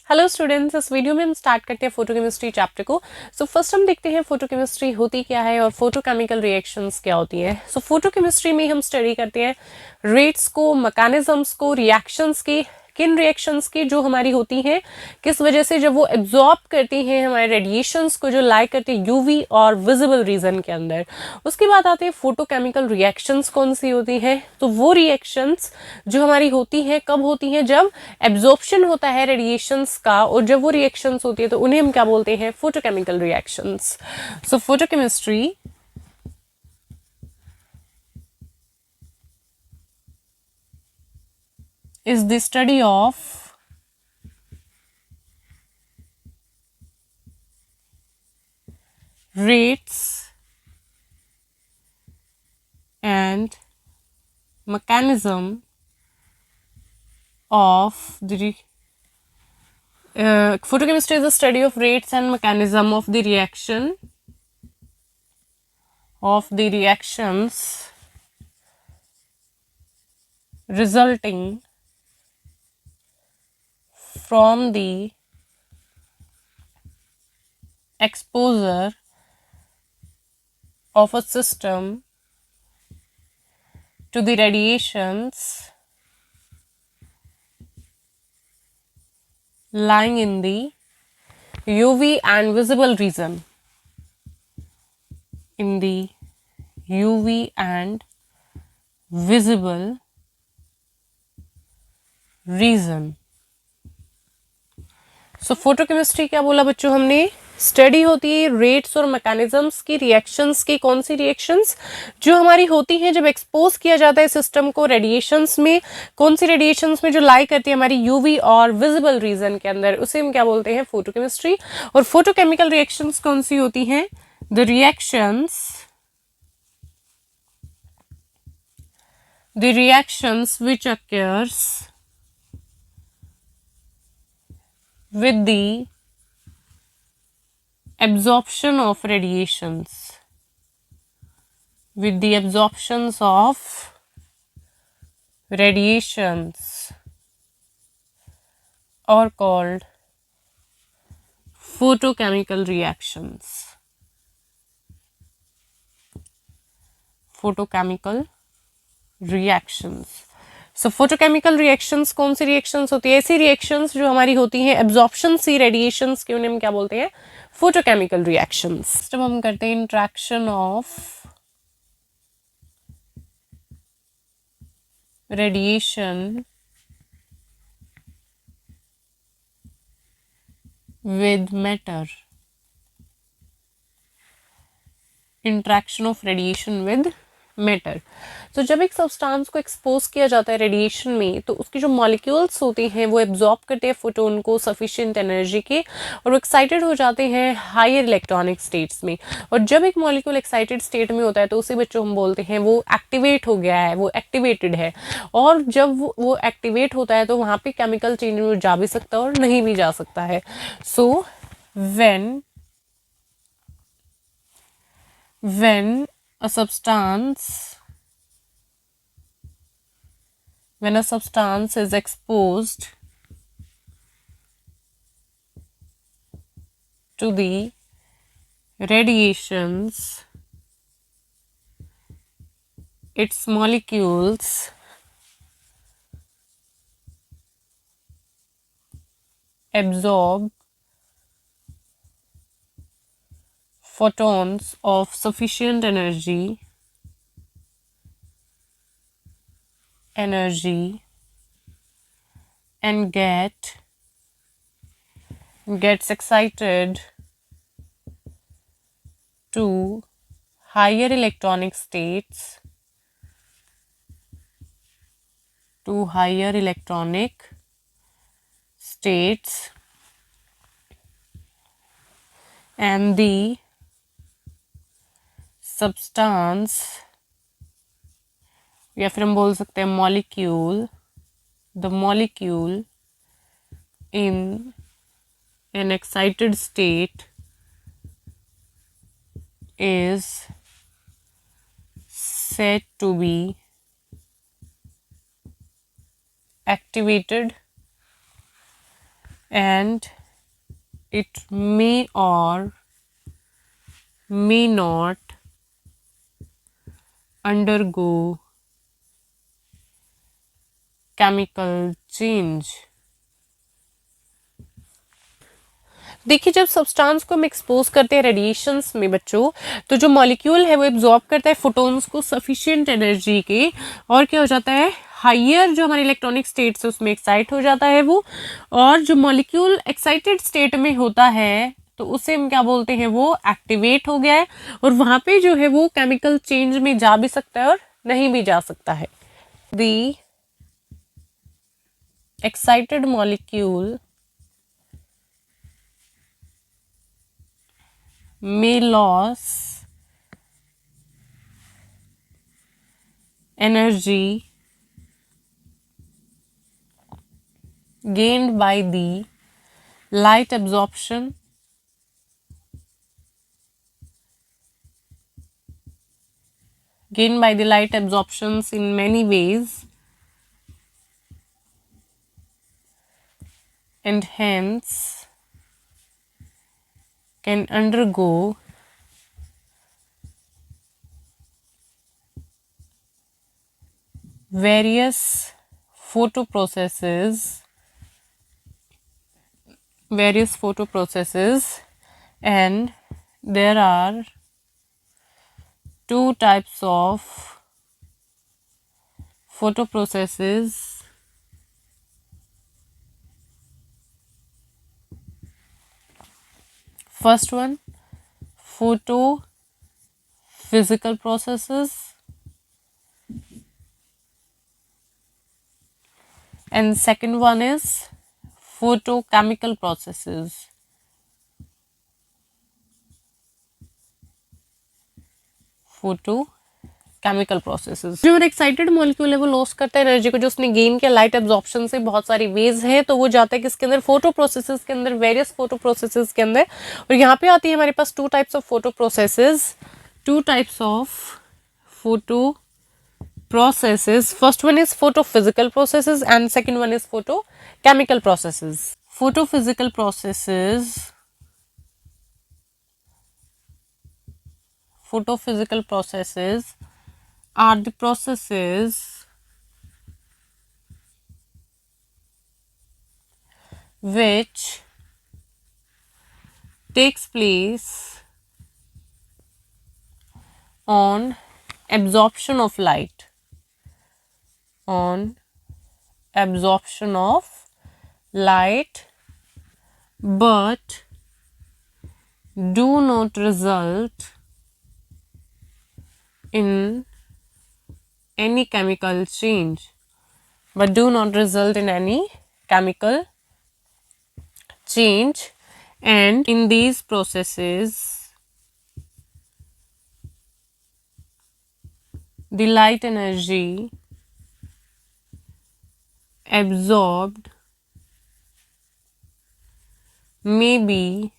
Hello students, इस video में हम स्टार्ट करते हैं फोटोकेमिस्ट्री चैप्टर को। सो फर्स्ट हम देखते हैं फोटोकेमिस्ट्री होती क्या है और फोटोकेमिकल रिएक्शंस क्या होती हैं। सो फोटोकेमिस्ट्री में हम स्टडी करते हैं रेट्स को, मैकेनिज्म्स को, रिएक्शंस की, किन रिएक्शंस की जो हमारी होती हैं, किस वजह से जब वो एब्जॉर्ब करती हैं हमारे रेडिएशंस को जो लाई करते हैं यूवी और विजिबल रीजन के अंदर। उसके बाद आते हैं फोटोकेमिकल रिएक्शंस कौन सी होती हैं। तो वो रिएक्शंस जो हमारी होती हैं कब होती हैं, जब एब्जॉर्प्शन होता है रेडिएशंस का, और जब वो रिएक्शंस होती है तो उन्हें हम क्या बोलते हैं, photochemical reactions. So photochemistry is the study of rates and mechanism of the photochemistry is the study of rates and mechanism of the reactions resulting from the exposure of a system to the radiations lying in the UV and visible region. In the UV and visible region. So photochemistry क्या बोला बच्चों हमने, study होती है rates और mechanisms की, reactions की। कौन सी रिएक्शंस जो हमारी होती हैं जब एक्सपोज किया जाता है सिस्टम को रेडिएशंस में। कौन सी रेडिएशंस में जो लाई करती है हमारी यूवी और विजिबल रीजन के अंदर, उसे हम क्या बोलते हैं, फोटोकेमिस्ट्री। और फोटोकेमिकल रिएक्शंस कौन सी होती हैं, the reactions which occurs with the absorption of radiations, with the absorptions of radiations are called photochemical reactions. Photochemical reactions. So photochemical reactions कौन सी रिएक्शंस होती है, ऐसी रिएक्शंस जो हमारी होती हैं एब्जॉर्प्शन सी रेडिएशंस की, उन्हें हम क्या बोलते हैं, फोटोकेमिकल रिएक्शंस। जब हम करते हैं interaction of radiation with matter, interaction of radiation with matter. तो जब एक सब्सटेंस को एक्सपोज किया जाता है रेडिएशन में, तो उसकी जो मॉलिक्यूल्स होते हैं वो एब्जॉर्ब करते हैं फोटोन को सफिशिएंट एनर्जी के, और वो एक्साइटेड हो जाते हैं हायर इलेक्ट्रॉनिक स्टेट्स में। और जब एक मॉलिक्यूल एक्साइटेड स्टेट में होता है तो उसे बच्चों हम बोलते हैं वो एक्टिवेट हो गया है, वो एक्टिवेटेड है। और जब वो एक्टिवेट होता है तो वहाँ पे केमिकल चेंज में जा भी सकता है और नहीं भी जा सकता है। सो when a substance is exposed to the radiations, its molecules absorb photons of sufficient energy and gets excited to higher electronic states and the substance, या फिर हम बोल सकते हैं molecule, the molecule in an excited state is said to be activated and it may or may not undergo chemical change. देखिए जब substance को हम एक्सपोज करते हैं रेडिएशंस में बच्चों, तो जो मॉलिक्यूल है वो एब्जॉर्ब करता है फोटोन्स को सफिशिएंट एनर्जी के, और क्या हो जाता है, हायर जो हमारे इलेक्ट्रॉनिक स्टेट्स है उसमें एक्साइट हो जाता है वो, और जो मॉलिक्यूल एक्साइटेड स्टेट में होता है तो उसे हम क्या बोलते हैं, वो एक्टिवेट हो गया है, और वहाँ पे जो है वो केमिकल चेंज में जा भी सकता है और नहीं भी जा सकता है. The excited molecule may lose energy gained by the light absorption absorptions in many ways, and hence can undergo various photoprocesses and there are two types of photoprocesses. First one, photophysical processes, and second one is photochemical processes. Chemical processes. जो excited molecule है वो loss करता है energy को जो उसने gain किया light absorption से. बहुत सारी वेज है तो वो जाता है किसके अंदर, फोटो प्रोसेसेस के अंदर, वेरियस फोटो प्रोसेसेस के अंदर. और यहाँ पे आती है हमारे पास two types of photo processes. First one is photophysical processes and second one is photochemical processes. Photophysical processes are the processes which takes place on absorption of light, but do not result in any chemical change. And in these processes the light energy absorbed may be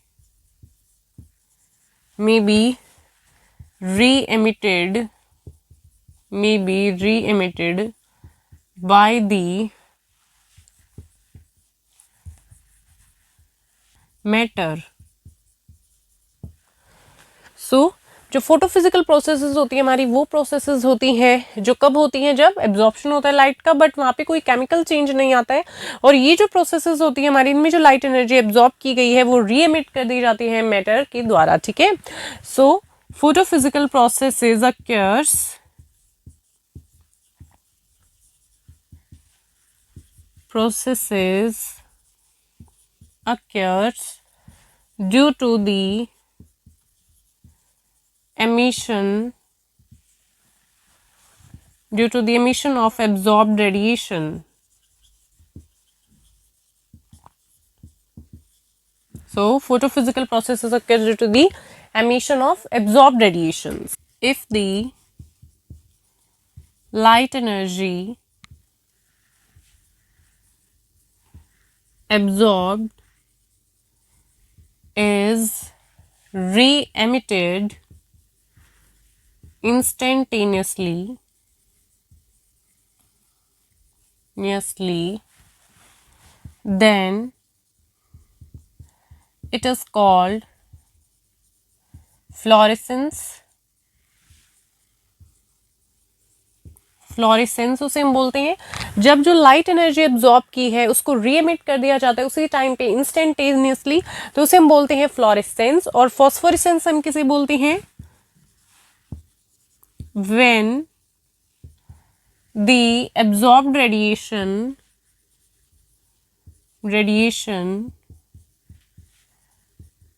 re-emitted by the matter. So जो photophysical processes होती है हमारी, वो processes होती हैं जो कब होती हैं, जब एब्जॉर्प्शन होता है लाइट का, बट वहाँ पे कोई केमिकल चेंज नहीं आता है. और ये जो प्रोसेसेस होती है हमारी, इनमें जो लाइट एनर्जी एब्जॉर्ब की गई है वो री एमिट कर दी जाती है मैटर के द्वारा. ठीक है. So photophysical processes occurs due to the emission of absorbed radiation. So photophysical processes occur due to the emission of absorbed radiations. If the light energy absorbed is re-emitted instantaneously, then It is called fluorescence. Fluorescence उसे हम बोलते हैं जब जो light energy absorb की है उसको re-emit कर दिया जाता है उसी टाइम पे इंस्टेंटेनियसली, तो उसे हम बोलते हैं फ्लोरेसेंस। और फॉस्फोरेसेंस हम किसे बोलते हैं? When the absorbed radiation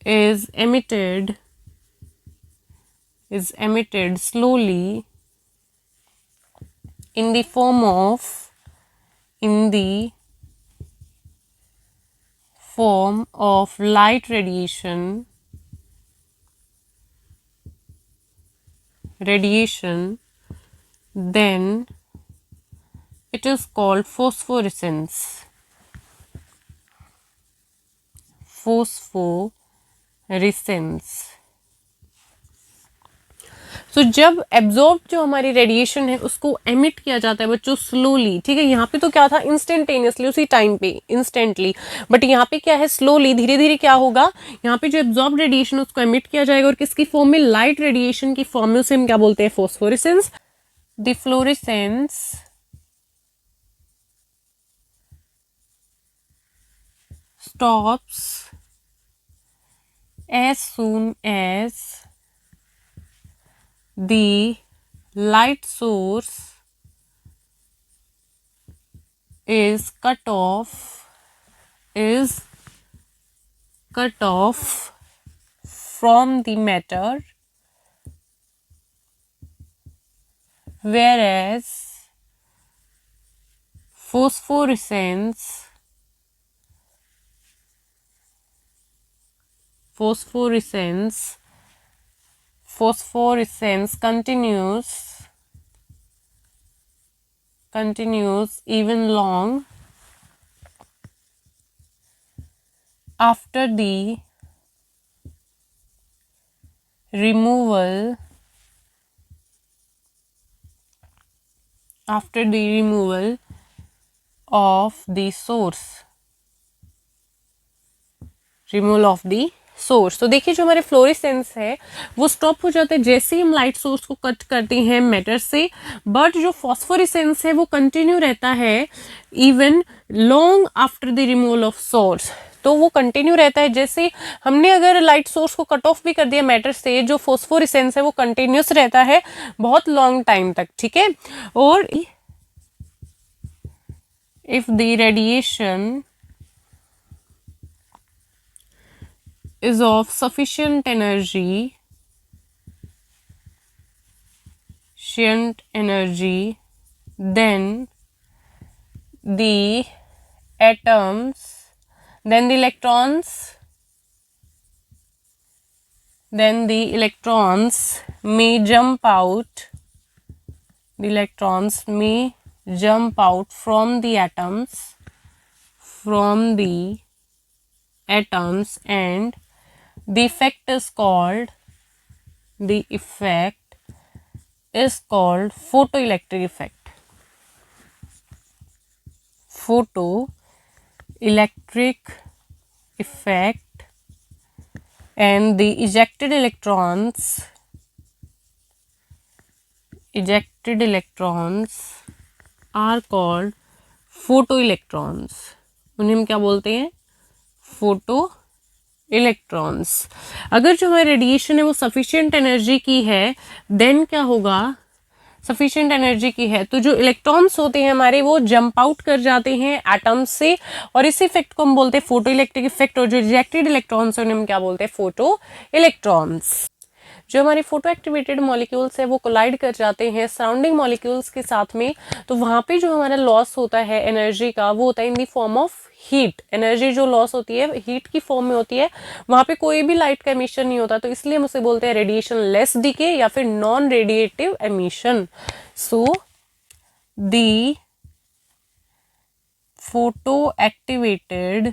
is emitted slowly in the form of light radiation, then it is called phosphorescence. तो जब एब्जॉर्ब जो हमारी रेडिएशन है उसको एमिट किया जाता है बच्चों स्लोली, ठीक है। यहाँ पे तो क्या था इंस्टेंटेनियसली, उसी टाइम पे इंस्टेंटली, बट यहाँ पे क्या है स्लोली, धीरे धीरे क्या होगा, यहाँ पे जो एब्जॉर्ब रेडिएशन उसको एमिट किया जाएगा और किसकी फॉर्म में? लाइट रेडिएशन की फॉर्म में। उसे हम क्या बोलते हैं? Phosphorescence. The fluorescence stops as soon as the light source is cut off from the matter, whereas phosphorescence continues even long after the removal of the source। तो देखिए जो हमारे फ्लोरेसेंस है वो स्टॉप हो जाता है जैसे ही हम लाइट सोर्स को कट करते हैं मैटर से, बट जो फॉस्फोरेसेंस है वो कंटिन्यू रहता है even long after the removal of source. तो वो कंटिन्यू रहता है, जैसे हमने अगर लाइट सोर्स को कट ऑफ भी कर दिया मैटर से, जो फॉस्फोरेसेंस है वो कंटिन्यूस रहता है बहुत लॉन्ग टाइम तक, ठीक है। और if the radiation is of sufficient energy, then the atoms, then the electrons may jump out. The electrons may jump out from the atoms, and the effect is called photoelectric effect. And the ejected electrons are called photoelectrons. उन्हें हम क्या बोलते हैं? Photo electrons. अगर जो हमारी radiation है वो सफिशिएंट एनर्जी की है, देन क्या होगा? सफिशिएंट एनर्जी की है तो जो इलेक्ट्रॉन्स होते हैं हमारे वो जंप आउट कर जाते हैं एटम्स से, और इस इफेक्ट को हम बोलते हैं फोटो इलेक्ट्रिक इफेक्ट। और जो रिजेक्टेड इलेक्ट्रॉन्स है उन्हें हम क्या बोलते हैं? Photo electrons. जो हमारी फोटो एक्टिवेटेड मॉलिक्यूल्स है वो कोलाइड कर जाते हैं सराउंडिंग मॉलिक्यूल्स के साथ में, तो वहाँ पे जो हमारा लॉस होता है एनर्जी का वो होता है in the form of heat. Energy जो लॉस होती है हीट की फॉर्म में होती है, वहाँ पे कोई भी लाइट का एमिशन नहीं होता, तो इसलिए हम उसे बोलते हैं रेडिएशन लेस डीके या फिर non radiative emission. So the photo activated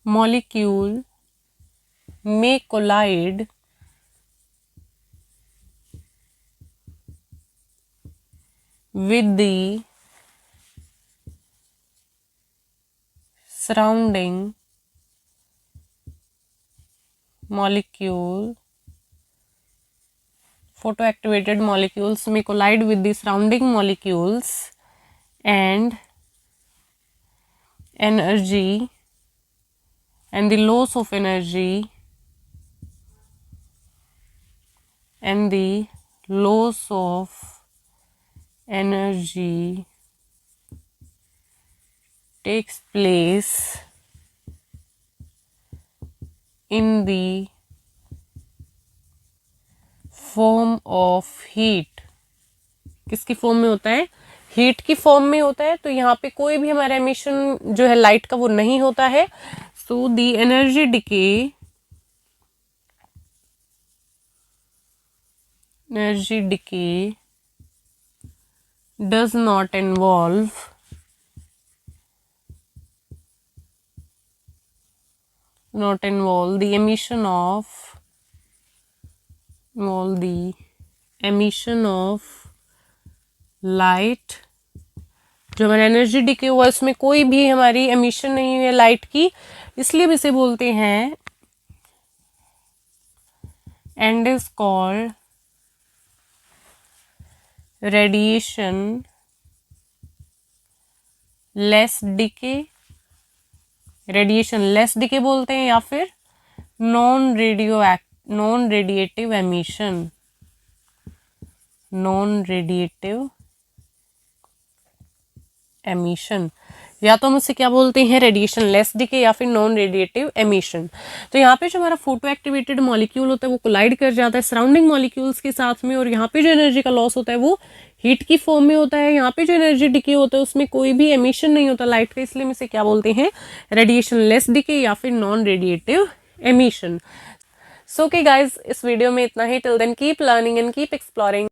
molecule may collide with the surrounding molecule, photoactivated molecules may collide with the surrounding molecules and energy and the loss of energy and the loss of energy takes place in the form of heat. किसकी form में होता है? Heat की form में होता है। तो यहाँ पे कोई भी हमारा एमिशन जो है लाइट का वो नहीं होता है। So the energy decay does not involve the emission of light. जो हमारा एनर्जी डिके हुआ इसमें कोई भी हमारी एमिशन नहीं है लाइट की, इसलिए हम इसे बोलते हैं and is called radiation less decay. Radiation less decay बोलते हैं या फिर non radiative emission. Non radiative emission, या तो हम उसे क्या बोलते हैं? रेडिएशन लेस डिके या फिर नॉन रेडिएटिव एमिशन। तो यहाँ पे जो हमारा फोटो एक्टिवेटेड मॉलिक्यूल होता है वो कोलाइड कर जाता है सराउंडिंग मॉलिक्यूल्स के साथ में, और यहाँ पे जो एनर्जी का लॉस होता है वो हीट की फॉर्म में होता है। यहाँ पे जो एनर्जी डिके होता है उसमें कोई भी एमिशन नहीं होता लाइट का, इसलिए हम इसे क्या बोलते हैं? रेडिएशन लेस डिके या फिर non radiative emission. So okay guys, इस वीडियो में इतना ही। Till then keep learning and keep exploring.